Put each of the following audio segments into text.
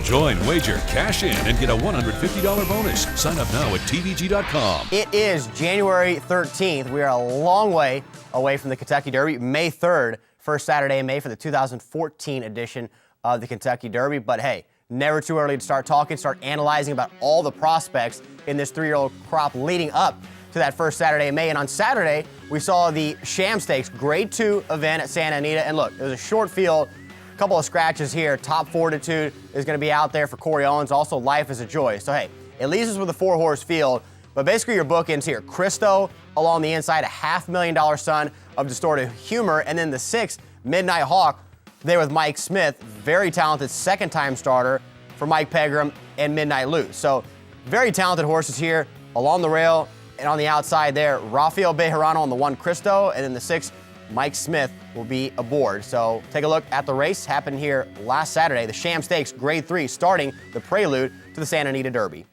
Join, wager, cash in, and get a $150 bonus. Sign up now at tvg.com. It is January 13th. We are a long way away from the Kentucky Derby. May 3rd, first Saturday in May for the 2014 edition of the Kentucky Derby. But hey, never too early to start talking, start analyzing about all the prospects in this three-year-old crop leading up to that first Saturday in May. And on Saturday, we saw the Sham Stakes Grade 2 event at Santa Anita. And look, it was a short field, a couple of scratches here. Top Fortitude is going to be out there for Corey Owens. Also, Life is a Joy. So, hey, it leaves us with a four-horse field. But basically, your bookends here. Cristo along the inside, a $500,000 son of Distorted Humor. And then the 6, Midnight Hawk, there with Mike Smith. Very talented second-time starter for Mike Pegram and Midnight Loot. So, very talented horses here along the rail. And on the outside there, Rafael Bejarano on the 1, Cristo, and then the 6, Mike Smith will be aboard. So take a look at the race happened here last Saturday, the Sham Stakes Grade 3, starting the prelude to the Santa Anita Derby.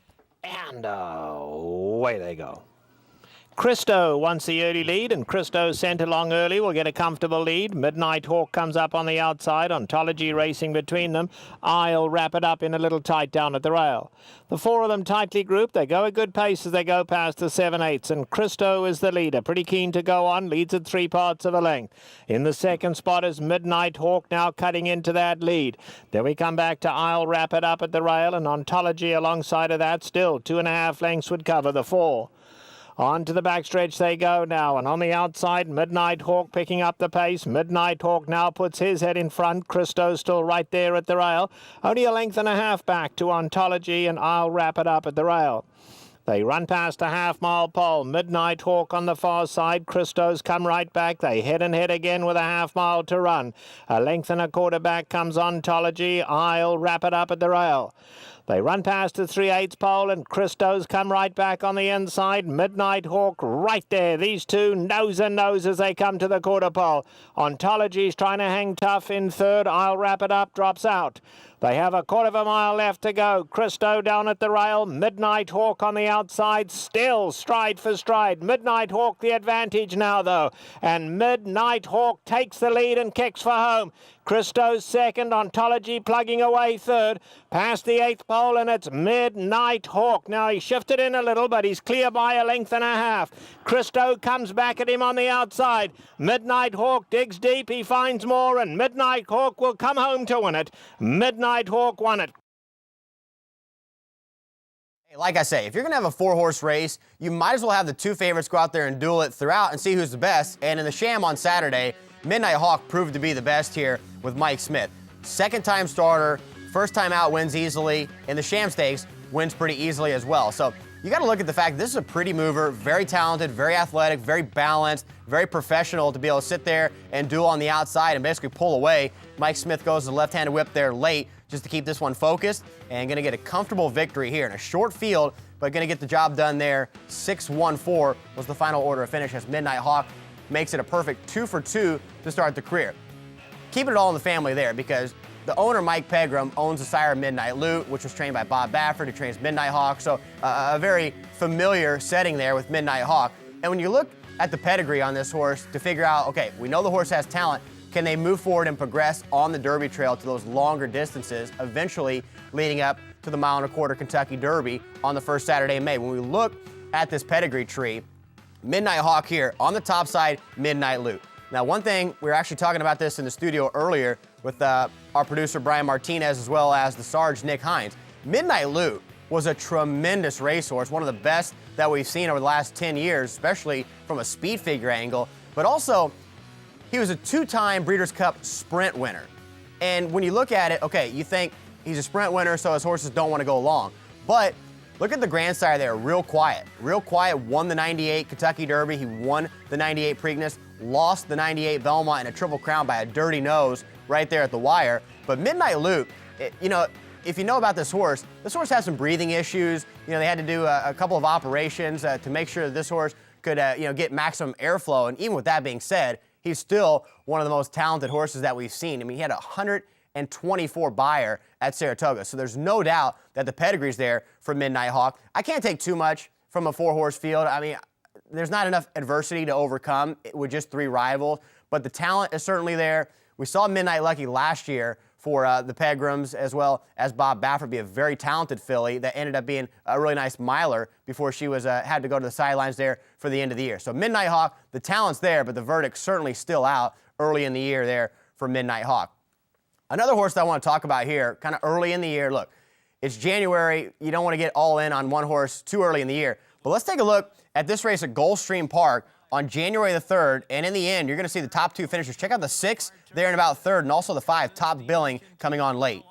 And away they go. Cristo wants the early lead, and Cristo sent along early will get a comfortable lead. Midnight Hawk comes up on the outside. Ontology racing between them. I'll wrap it up in a little tight down at the rail. The 4 of them tightly grouped. They go a good pace as they go past the 7/8, and Cristo is the leader. Pretty keen to go on. Leads at 3 parts of a length. In the second spot is Midnight Hawk, now cutting into that lead. Then we come back to I'll wrap it up at the rail, and Ontology alongside of that. Still 2.5 lengths would cover the 4. On to the backstretch they go now, and on the outside, Midnight Hawk picking up the pace. Midnight Hawk now puts his head in front. Cristo's still right there at the rail. Only a length and a half back to Ontology, and I'll wrap it up at the rail. They run past a half-mile pole. Midnight Hawk on the far side. Cristo's come right back. They head and head again with a half-mile to run. A length and a quarter back comes Ontology. I'll wrap it up at the rail. They run past the 3/8 pole, and Cristo's come right back on the inside. Midnight Hawk right there. These two nose and nose as they come to the quarter pole. Ontology's trying to hang tough in third. I'll wrap it up, drops out. They have a quarter of a mile left to go. Cristo down at the rail. Midnight Hawk on the outside. Still stride for stride. Midnight Hawk the advantage now, though. And Midnight Hawk takes the lead and kicks for home. Cristo's second. Ontology plugging away third. Past the 8th pole, and it's Midnight Hawk. Now he shifted in a little, but he's clear by a length and a half. Cristo comes back at him on the outside. Midnight Hawk digs deep. He finds more, and Midnight Hawk will come home to win it. Midnight Hawk won it. Like I say, if you're going to have a 4-horse race, you might as well have the 2 favorites go out there and duel it throughout and see who's the best. And in the Sham on Saturday, Midnight Hawk proved to be the best here with Mike Smith. Second-time starter, first time out wins easily. In the Sham Stakes, wins pretty easily as well. So you got to look at the fact this is a pretty mover, very talented, very athletic, very balanced, very professional to be able to sit there and duel on the outside and basically pull away. Mike Smith goes to the left-handed whip there late just to keep this one focused and going to get a comfortable victory here in a short field, but going to get the job done there. 6-1-4 was the final order of finish as Midnight Hawk makes it a perfect 2 for 2 to start the career. Keeping it all in the family there because the owner, Mike Pegram, owns the sire Midnight Loot, which was trained by Bob Baffert, who trains Midnight Hawk. So a very familiar setting there with Midnight Hawk. And when you look at the pedigree on this horse to figure out, okay, we know the horse has talent. Can they move forward and progress on the Derby trail to those longer distances, eventually leading up to the 1.25 mile Kentucky Derby on the first Saturday in May? When we look at this pedigree tree, Midnight Hawk here on the top side, Midnight Loot. Now, one thing, we were actually talking about this in the studio earlier with our producer, Brian Martinez, as well as the Sarge, Nick Hines. Midnight Loot was a tremendous racehorse, one of the best that we've seen over the last 10 years, especially from a speed figure angle. But also, he was a 2-time Breeders' Cup Sprint winner. And when you look at it, okay, you think he's a Sprint winner, so his horses don't want to go long. But look at the grandsire there, Real Quiet. Real Quiet won the 98 Kentucky Derby. He won the 98 Preakness, lost the 98 Belmont in a Triple Crown by a dirty nose right there at the wire. But Midnight Loot, you know, if you know about this horse has some breathing issues. You know, they had to do a couple of operations to make sure that this horse could, get maximum airflow. And even with that being said, he's still one of the most talented horses that we've seen. I mean, he had a 124 buyer at Saratoga. So there's no doubt that the pedigree's there for Midnight Hawk. I can't take too much from a 4-horse field. I mean, there's not enough adversity to overcome with just 3 rivals, but the talent is certainly there. We saw Midnight Lucky last year for the Pegrams, as well as Bob Baffert, be a very talented filly that ended up being a really nice miler before she was had to go to the sidelines there for the end of the year. So Midnight Hawk, the talent's there, but the verdict's certainly still out early in the year there for Midnight Hawk. Another horse that I want to talk about here, kind of early in the year. Look, it's January. You don't want to get all in on one horse too early in the year. But let's take a look at this race at Gulfstream Park on January the 3rd, and in the end, you're going to see the top 2 finishers. Check out the 6 there in about 3rd, and also the 5 top billing coming on late.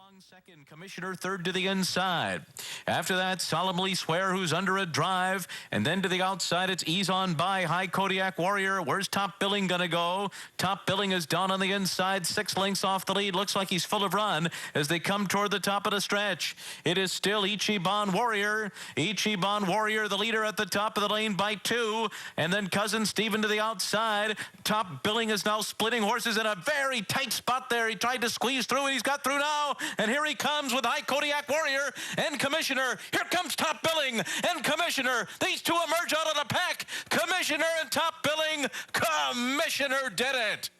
Commissioner third to the inside. After that, Solemnly Swear, who's under a drive. And then to the outside, it's Ease On By, High Kodiak Warrior. Where's Top Billing going to go? Top Billing is down on the inside, 6 lengths off the lead. Looks like he's full of run as they come toward the top of the stretch. It is still Ichiban Warrior. Ichiban Warrior, the leader at the top of the lane by 2. And then Cousin Stephen to the outside. Top Billing is now splitting horses in a very tight spot there. He tried to squeeze through, and he's got through now. And here he comes with High Kodiak Warrior and Commissioner. Here comes Top Billing and Commissioner. These two emerge out of the pack. Commissioner and Top Billing. Commissioner did it.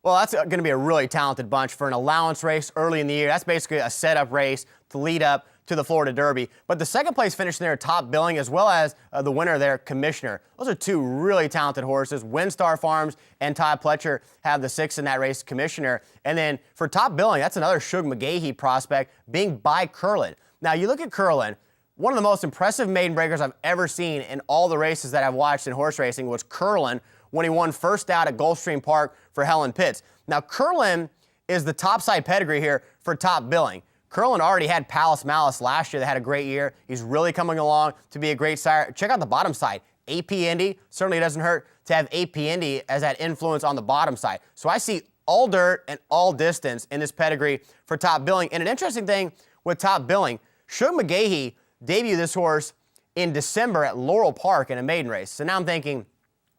Well, that's going to be a really talented bunch for an allowance race early in the year. That's basically a setup race to lead up to the Florida Derby. But the second place finish there, Top Billing, as well as the winner there, Commissioner. Those are 2 really talented horses. Windstar Farms and Todd Pletcher have the 6 in that race, Commissioner. And then for Top Billing, that's another Shug McGahee prospect being by Curlin. Now, you look at Curlin, one of the most impressive maiden breakers I've ever seen in all the races that I've watched in horse racing was Curlin when he won first out at Gulfstream Park for Helen Pitts. Now, Curlin is the topside pedigree here for Top Billing. Curlin already had Palace Malice last year. They had a great year. He's really coming along to be a great sire. Check out the bottom side. AP Indy, certainly doesn't hurt to have AP Indy as that influence on the bottom side. So I see all dirt and all distance in this pedigree for Top Billing. And an interesting thing with Top Billing, Shug McGahee debuted this horse in December at Laurel Park in a maiden race. So now I'm thinking,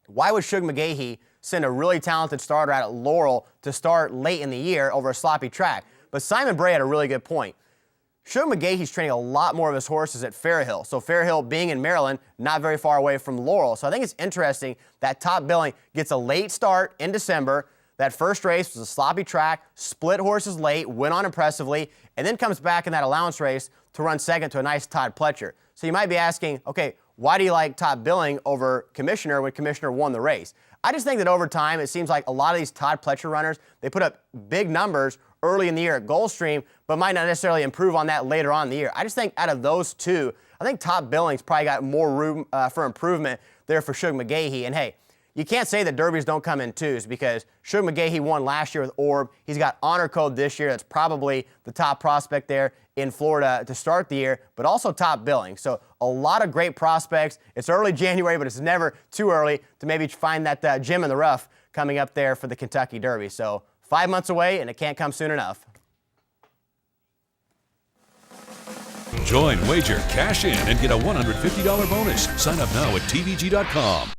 why would Shug McGahee send a really talented starter out at Laurel to start late in the year over a sloppy track? But Simon Bray had a really good point. Shug McGahee's training a lot more of his horses at Fairhill. So Fairhill being in Maryland, not very far away from Laurel. So I think it's interesting that Top Billing gets a late start in December. That first race was a sloppy track, split horses late, went on impressively, and then comes back in that allowance race to run second to a nice Todd Pletcher. So you might be asking, okay, why do you like Top Billing over Commissioner when Commissioner won the race? I just think that over time, it seems like a lot of these Todd Pletcher runners, they put up big numbers early in the year at Gulfstream, but might not necessarily improve on that later on in the year. I just think out of those 2, I think Top Billing's probably got more room for improvement there for Shug McGahee. And hey, you can't say that derbies don't come in 2s because Shug McGahee won last year with Orb. He's got Honor Code this year. That's probably the top prospect there in Florida to start the year, but also Top Billing. So a lot of great prospects. It's early January, but it's never too early to maybe find that gem in the rough coming up there for the Kentucky Derby. So 5 months away, and it can't come soon enough. Join, wager, cash in, and get a $150 bonus. Sign up now at tvg.com.